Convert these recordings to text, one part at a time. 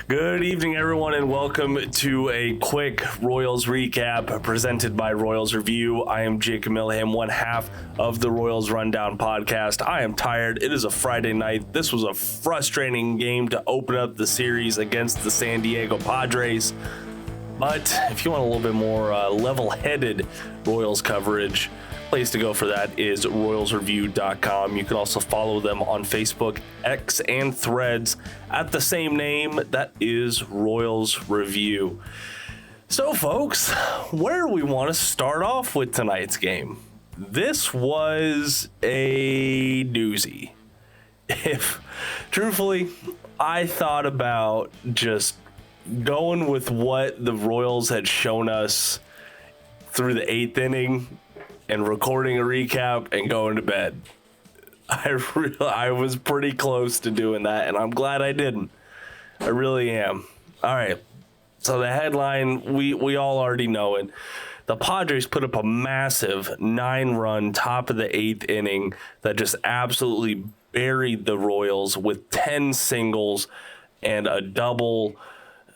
Good evening, everyone, and welcome to a quick Royals recap presented by Royals Review. I am Jacob Milham, one half of the Royals Rundown podcast. I am tired. It is a Friday night. This was a frustrating game to open up the series against the San Diego Padres. But if you want a little bit more level-headed Royals coverage, place to go for that is royalsreview.com. You can also follow them on Facebook, X, and Threads at the same name. That is Royals Review. So, folks, where do we want to start off with tonight's game? This was a doozy. If, truthfully, I thought about just going with what the Royals had shown us through the 8th inning and recording a recap and going to bed. I was pretty close to doing that, and I'm glad I didn't. I really am. All right. So the headline, we all already know it. The Padres put up a massive 9-run top of the 8th inning that just absolutely buried the Royals with 10 singles and a double.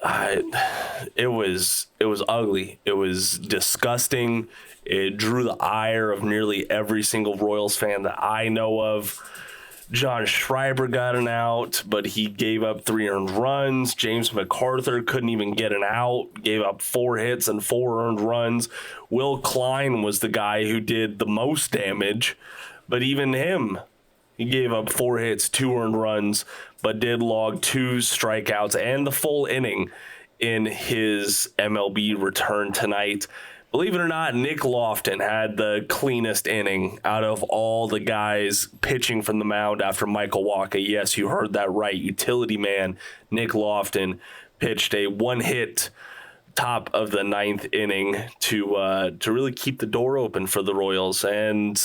It was ugly. It was disgusting. It drew the ire of nearly every single Royals fan that I know of. John Schreiber got an out, but he gave up 3 earned runs. James McArthur couldn't even get an out, gave up 4 hits and 4 earned runs. Will Klein was the guy who did the most damage, but even him, he gave up 4 hits, 2 earned runs, but did log 2 strikeouts and the full inning in his MLB return tonight. Believe it or not, Nick Lofton had the cleanest inning out of all the guys pitching from the mound after Michael Wacha. Yes, you heard that right. Utility man Nick Lofton pitched a 1-hit top of the 9th inning to really keep the door open for the Royals. And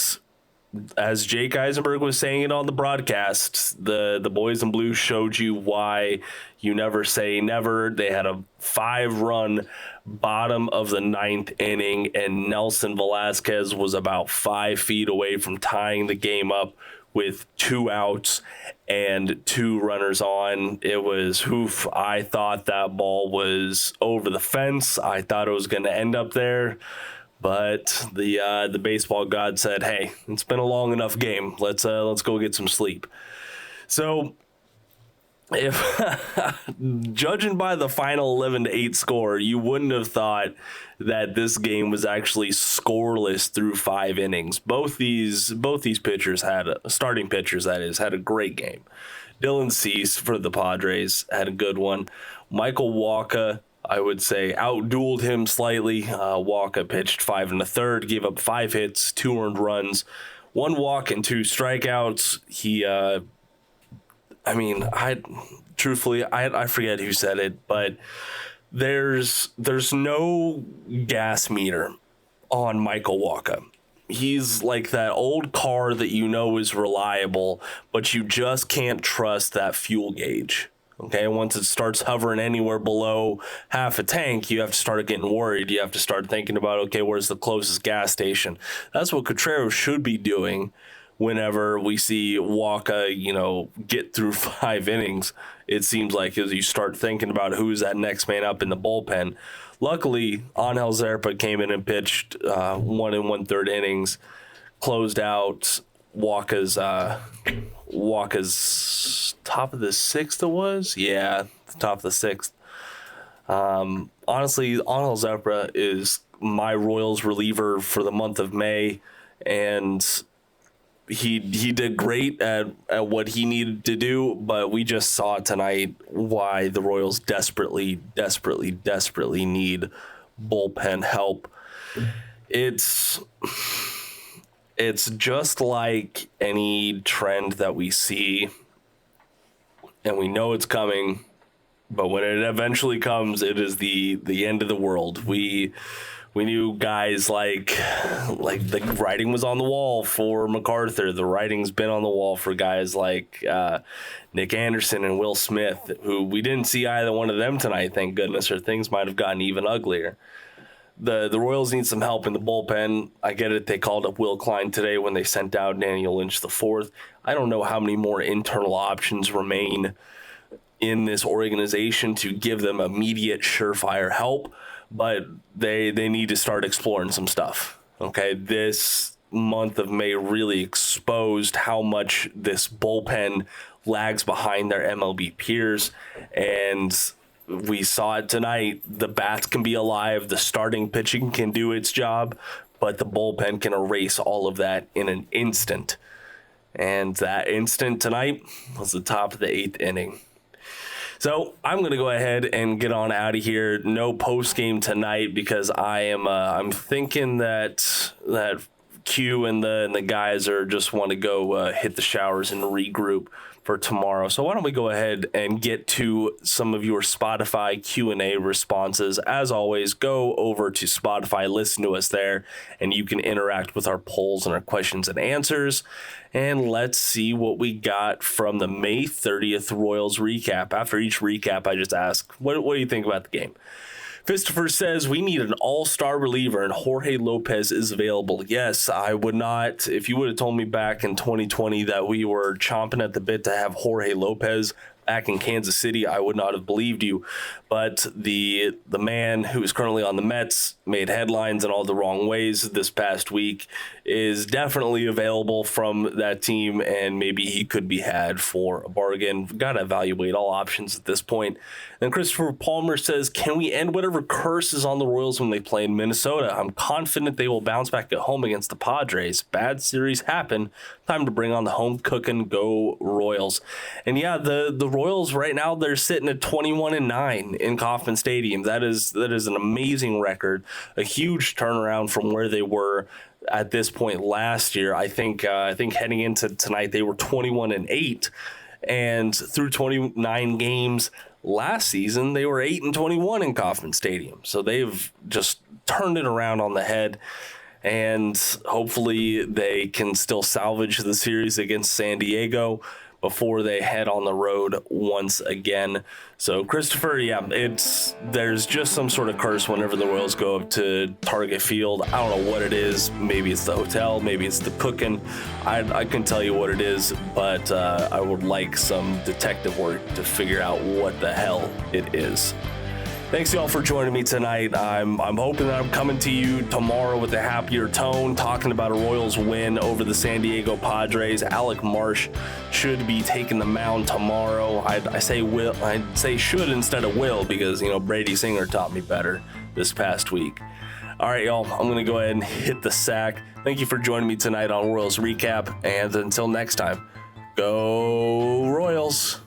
as Jake Eisenberg was saying it on the broadcast, the boys in blue showed you why you never say never. They had a 5-run bottom of the 9th inning, and Nelson Velasquez was about 5 feet away from tying the game up with 2 outs and 2 runners on. It was I thought that ball was over the fence. I thought it was going to end up there. But the baseball god said, "Hey, it's been a long enough game. Let's go get some sleep." So, if judging by the final 11-8 score, you wouldn't have thought that this game was actually scoreless through 5 innings. Both these pitchers starting pitchers had a great game. Dylan Cease for the Padres had a good one. Michael Wacha, I would say, outdueled him slightly. Wacha pitched 5 1/3, gave up 5 hits, 2 earned runs, 1 walk and 2 strikeouts. I forget who said it, but there's no gas meter on Michael Wacha. He's like that old car that you know is reliable, but you just can't trust that fuel gauge. Okay, once it starts hovering anywhere below half a tank, you have to start getting worried. You have to start thinking about, okay, where's the closest gas station? That's what Contreras should be doing whenever we see Wacha, get through 5 innings. It seems like as you start thinking about who's that next man up in the bullpen. Luckily, Angel Zerpa came in and pitched 1 1/3 innings, closed out Wacha's top of the 6th it was? Yeah, top of the 6th. Honestly, Angel Zerpa is my Royals reliever for the month of May, and he did great at what he needed to do, but we just saw tonight why the Royals desperately need bullpen help. It's just like any trend that we see, and we know it's coming, but when it eventually comes, it is the end of the world. We knew guys like the writing was on the wall for McArthur. The writing's been on the wall for guys like Nick Anderson and Will Smith, who we didn't see either one of them tonight, thank goodness, or things might have gotten even uglier. The Royals need some help in the bullpen. I get it. They called up Will Klein today when they sent out Daniel Lynch IV. I don't know how many more internal options remain in this organization to give them immediate surefire help, but they need to start exploring some stuff. Okay, this month of May really exposed how much this bullpen lags behind their MLB peers, and we saw it tonight. The bats can be alive, the starting pitching can do its job, but the bullpen can erase all of that in an instant. And that instant tonight was the top of the 8th inning. So I'm going to go ahead and get on out of here. No post game tonight because I'm thinking that Q and the guys are just want to go hit the showers and regroup for tomorrow. So why don't we go ahead and get to some of your Spotify Q&A responses. As always, go over to Spotify, listen to us there, and you can interact with our polls and our questions and answers. And let's see what we got from the May 30th Royals recap. After each recap, I just ask, what do you think about the game? Christopher says, we need an all-star reliever, and Jorge Lopez is available. Yes, I would not. If you would have told me back in 2020 that we were chomping at the bit to have Jorge Lopez back in Kansas City, I would not have believed you. But the man who is currently on the Mets, made headlines in all the wrong ways this past week, is definitely available from that team, and maybe he could be had for a bargain. We've got to evaluate all options at this point. And Christopher Palmer says, can we end whatever curse is on the Royals when they play in Minnesota? I'm confident they will bounce back at home against the Padres. Bad series happen. Time to bring on the home cooking. Go Royals. And yeah, the Royals right now, they're sitting at 21-9 in Kauffman Stadium. That is an amazing record, a huge turnaround from where they were at this point last year. I think heading into tonight, they were 21-8, and through 29 games last season, they were 8-21 in Kauffman Stadium. So they've just turned it around on the head, and hopefully they can still salvage the series against San Diego before they head on the road once again. So Christopher, yeah, there's just some sort of curse whenever the Royals go up to Target Field. I don't know what it is. Maybe it's the hotel, maybe it's the cooking. I can tell you what it is, but I would like some detective work to figure out what the hell it is. Thanks y'all for joining me tonight. I'm hoping that I'm coming to you tomorrow with a happier tone, talking about a Royals win over the San Diego Padres. Alec Marsh should be taking the mound tomorrow. I say should instead of will because, Brady Singer taught me better this past week. All right, y'all, I'm going to go ahead and hit the sack. Thank you for joining me tonight on Royals Recap, and until next time, go Royals.